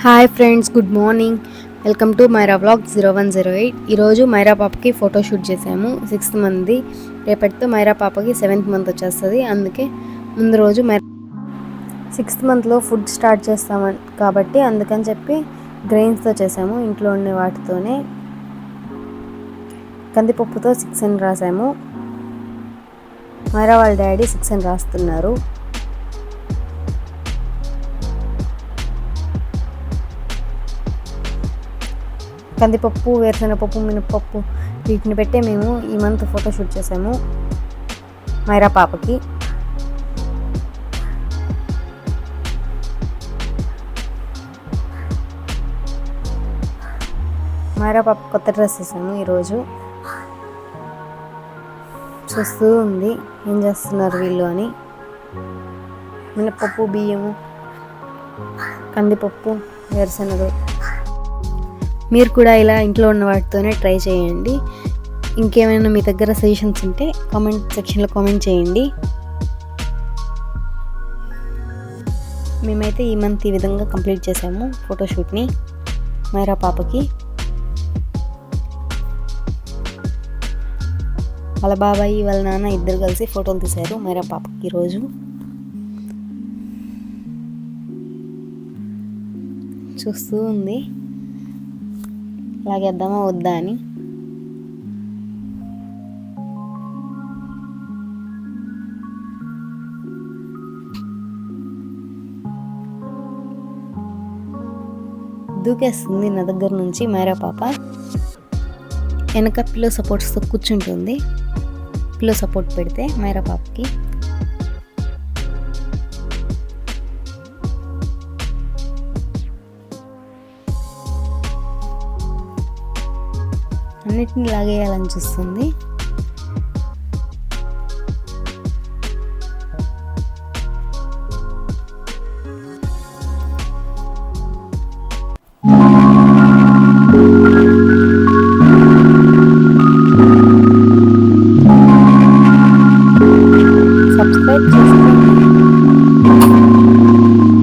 Hi friends, good morning. Welcome to Myra vlog 0108. ఈరోజు మైరా పాపకి photoshoot చేసాము. 6th మంత్ది. రేపటితో మైరా పాపకి 7th మంత్ వచ్చేస్తుంది. అందుకే ముందు రోజు 6th మంత్లో ఫుడ్ స్టార్ట్ చేస్తామని కాబట్టి అందుకని చెప్పి గ్రెయిన్స్తో చేసాము. ఇంట్లో ఉండే వాటితోనే కందిపప్పుతో 6 అని రాసాము. మైరా వాళ్ళ డాడీ 6 అని రాస్తున్నారు. కందిపప్పు, వేరుశనగపప్పు, మినపప్పు వీటిని పెట్టే మేము ఈ మంత్ ఫోటోషూట్ చేసాము మైరా పాపకి. మైరా పాప కొత్త డ్రెస్ వేసాము ఈరోజు. చూస్తూ ఉంది ఏం చేస్తున్నారు వీళ్ళు అని. మినపప్పు, బియ్యము, కందిపప్పు, వేరుశనగ. మీరు కూడా ఇలా ఇంట్లో ఉన్న వాటితోనే ట్రై చేయండి. ఇంకేమైనా మీ దగ్గర సజెషన్స్ ఉంటే కామెంట్ సెక్షన్లో కామెంట్ చేయండి. మేమైతే ఈ మంత్ ఈ విధంగా కంప్లీట్ చేసాము ఫోటోషూట్ని మైరా పాపకి. వాళ్ళ బాబాయ్ వాళ్ళ నాన్న ఇద్దరు కలిసి ఫోటోలు తీశారు మైరా పాపకి ఈరోజు. చూస్తూ ఉంది లాగేద్దామా వద్దా అని. దూకేస్తుంది నా దగ్గర నుంచి మైరా పాప. వెనక పిల్లో సపోర్ట్స్తో కూర్చుంటుంది. పిల్లో సపోర్ట్ పెడితే మైరా పాపకి. అన్నిటిని లాగేయాలని చూస్తుంది.